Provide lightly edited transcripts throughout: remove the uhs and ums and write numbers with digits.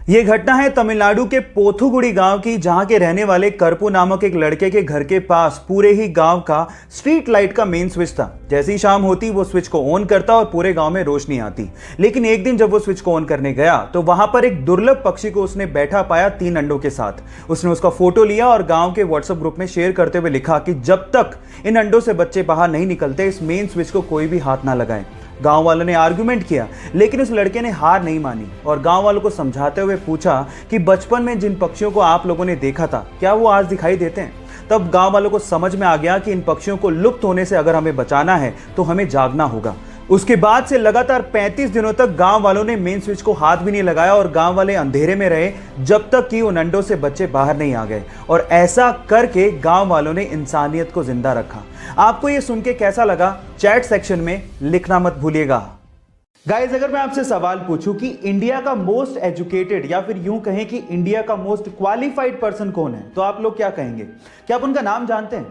ये घटना है तमिलनाडु के पोथुगुड़ी गांव की, जहां के रहने वाले करपू नामक एक लड़के के घर के पास पूरे ही गांव का स्ट्रीट लाइट का मेन स्विच था। जैसे ही शाम होती वो स्विच को ऑन करता और पूरे गांव में रोशनी आती। लेकिन एक दिन जब वो स्विच को ऑन करने गया तो वहां पर एक दुर्लभ पक्षी को उसने बैठा पाया 3 अंडों के साथ। उसने उसका फोटो लिया और गांव के व्हाट्सएप ग्रुप में शेयर करते हुए लिखा कि जब तक इन अंडों से बच्चे बाहर नहीं निकलते इस मेन स्विच को कोई भी हाथ ना लगाए। गांव वालों ने आर्गुमेंट किया, लेकिन उस लड़के ने हार नहीं मानी और गांव वालों को समझाते हुए पूछा कि बचपन में जिन पक्षियों को आप लोगों ने देखा था क्या वो आज दिखाई देते हैं। तब गांव वालों को समझ में आ गया कि इन पक्षियों को लुप्त होने से अगर हमें बचाना है तो हमें जागना होगा। उसके बाद से लगातार 35 दिनों तक गांव वालों ने मेन स्विच को हाथ भी नहीं लगाया और गांव वाले अंधेरे में रहे जब तक कि उन अंडों से बच्चे बाहर नहीं आ गए। और ऐसा करके गांव वालों ने इंसानियत को जिंदा रखा। आपको ये सुन के कैसा लगा, चैट सेक्शन में लिखना मत भूलिएगा। गाइस, अगर मैं आपसे सवाल पूछूं कि इंडिया का मोस्ट एजुकेटेड या फिर यूं कहें कि इंडिया का मोस्ट क्वालिफाइड पर्सन कौन है, तो आप लोग क्या कहेंगे? क्या आप उनका नाम जानते हैं?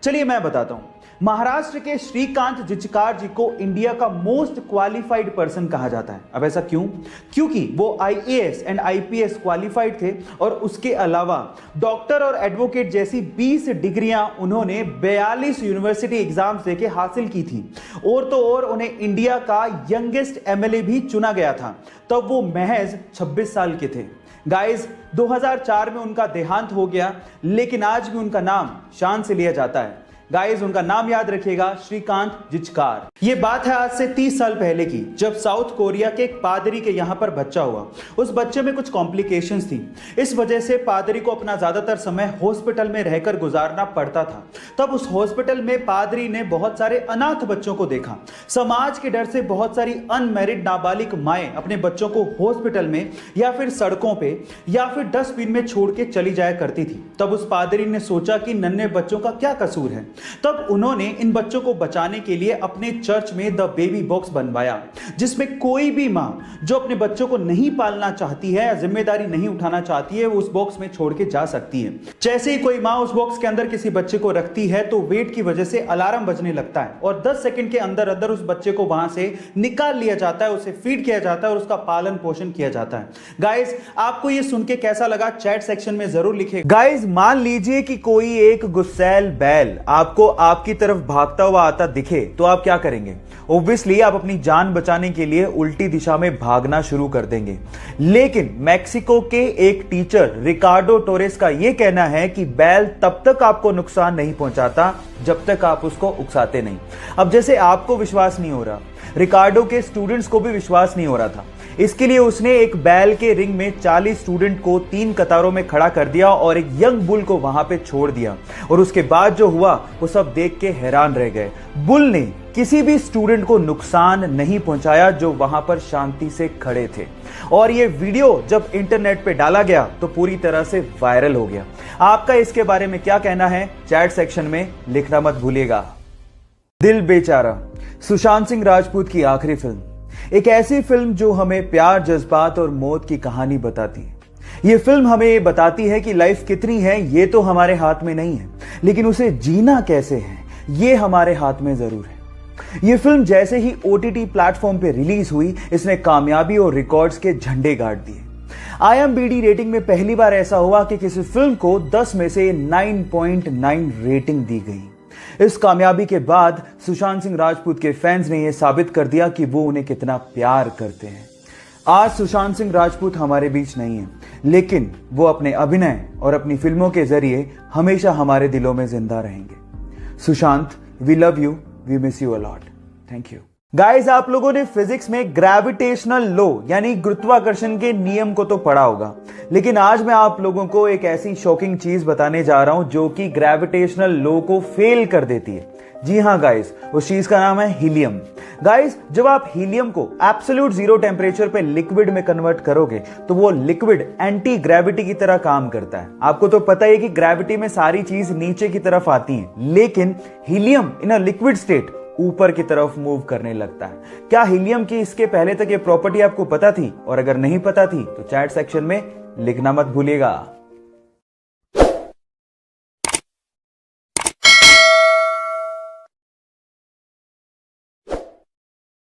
चलिए मैं बताता हूं। महाराष्ट्र के श्रीकांत जिचकार जी को इंडिया का मोस्ट क्वालिफाइड पर्सन कहा जाता है। अब ऐसा क्यों? क्योंकि वो आईएएस एंड आईपीएस क्वालिफाइड थे और उसके अलावा डॉक्टर और एडवोकेट जैसी 20 डिग्रियां उन्होंने 42 यूनिवर्सिटी एग्जाम्स देके हासिल की थी। और तो और उन्हें इंडिया का यंगेस्ट एमएलए भी चुना गया था। तब वो महज 26 साल के थे। गाइस, 2004 में उनका देहांत हो गया, लेकिन आज भी उनका नाम शान से लिया जाता है। गाइस, उनका नाम याद रखिएगा, श्रीकांत जिचकार। ये बात है आज से 30 साल पहले की, जब साउथ कोरिया के एक पादरी के यहां पर बच्चा हुआ। उस बच्चे में कुछ कॉम्प्लिकेशंस थी, इस वजह से पादरी को अपना ज्यादातर समय हॉस्पिटल में रहकर गुजारना पड़ता था। तब उस हॉस्पिटल में पादरी ने बहुत सारे अनाथ बच्चों को देखा। समाज के डर से बहुत सारी अनमैरिड नाबालिग माएं अपने बच्चों को हॉस्पिटल में या फिर सड़कों पे या फिर डस्टबिन में छोड़ के चली जाया करती थी। तब उस पादरी ने सोचा कि नन्हे बच्चों का क्या कसूर है। तब उन्होंने इन बच्चों को बचाने के लिए अपने चर्च में द बेबी बॉक्स बनवाया, जिसमें कोई भी मां जो अपने बच्चों को नहीं पालना चाहती है या जिम्मेदारी नहीं उठाना चाहती है वो उस बॉक्स में छोड़ के जा सकती है। जैसे ही कोई मां उस बॉक्स के अंदर किसी बच्चे को रखती है तो वेट की वजह से अलार्म बजने लगता है और 10 सेकंड के अंदर अंदर उस बच्चे को वहां से निकाल लिया जाता है, उसे फीड किया जाता है और उसका पालन पोषण किया जाता है। गाइस, आपको ये सुन के कैसा लगा, चैट सेक्शन में जरूर लिखिए। गाइस, मान लीजिए कि कोई एक गुस्सैल बैल आपको आपकी तरफ भागता हुआ आता दिखे तो आप क्या करेंगे? ऑब्वियसली आप अपनी जान बचाने के लिए उल्टी दिशा में भागना शुरू कर देंगे। लेकिन मैक्सिको के एक टीचर रिकार्डो टोरेस का यह कहना है कि बैल तब तक आपको नुकसान नहीं पहुंचाता जब तक आप उसको उकसाते नहीं। अब जैसे आपको विश्वास नहीं हो रहा, रिकार्डो के स्टूडेंट्स को भी विश्वास नहीं हो रहा था। इसके लिए उसने एक बैल के रिंग में 40 स्टूडेंट को 3 कतारों में खड़ा कर दिया और एक यंग बुल को वहां पे छोड़ दिया। और उसके बाद जो हुआ वो सब देख के हैरान रह गए। बुल ने किसी भी स्टूडेंट को नुकसान नहीं पहुंचाया जो वहां पर शांति से खड़े थे। और ये वीडियो जब इंटरनेट पे डाला गया तो पूरी तरह से वायरल हो गया। आपका इसके बारे में क्या कहना है, चैट सेक्शन में लिखना मत भूलिएगा। दिल बेचारा, सुशांत सिंह राजपूत की आखिरी फिल्म, एक ऐसी फिल्म जो हमें प्यार, जज्बात और मौत की कहानी बताती है। ये फिल्म हमें ये बताती है कि लाइफ कितनी है ये तो हमारे हाथ में नहीं है, लेकिन उसे जीना कैसे है ये हमारे हाथ में जरूर है। ये फिल्म जैसे ही OTT प्लेटफॉर्म पे रिलीज हुई, इसने कामयाबी और रिकॉर्ड्स के झंडे गाड़ दिए। IMDb रेटिंग में पहली बार ऐसा हुआ कि किसी फिल्म को 10 में से 9.9 रेटिंग दी गई। इस कामयाबी के बाद सुशांत सिंह राजपूत के फैंस ने यह साबित कर दिया कि वो उन्हें कितना प्यार करते हैं। आज सुशांत सिंह राजपूत हमारे बीच नहीं है, लेकिन वो अपने अभिनय और अपनी फिल्मों के जरिए हमेशा हमारे दिलों में जिंदा रहेंगे। Sushant, we love you, we miss you a lot. Thank you. Guys, आप लोगों ने फिजिक्स में ग्रेविटेशनल लॉ यानी गुरुत्वाकर्षण के नियम को तो पढ़ा होगा, लेकिन आज मैं आप लोगों को एक ऐसी शॉकिंग चीज बताने जा रहा हूं जो कि ग्रेविटेशनल लॉ को फेल कर देती है। जी हां गाइस, उस चीज का नाम है हीलियम। गाइस, जब आप हीलियम को एब्सोल्यूट 0 टेम्परेचर पे लिक्विड में कन्वर्ट करोगे तो वो लिक्विड एंटी ग्रेविटी की तरह काम करता है। आपको तो पता है कि ग्रेविटी में सारी चीज नीचे की तरफ आती है, लेकिन helium in a liquid state ऊपर की तरफ मूव करने लगता है। क्या हीलियम की इसके पहले तक ये प्रॉपर्टी आपको पता थी? और अगर नहीं पता थी तो चैट सेक्शन में लिखना मत भूलिएगा।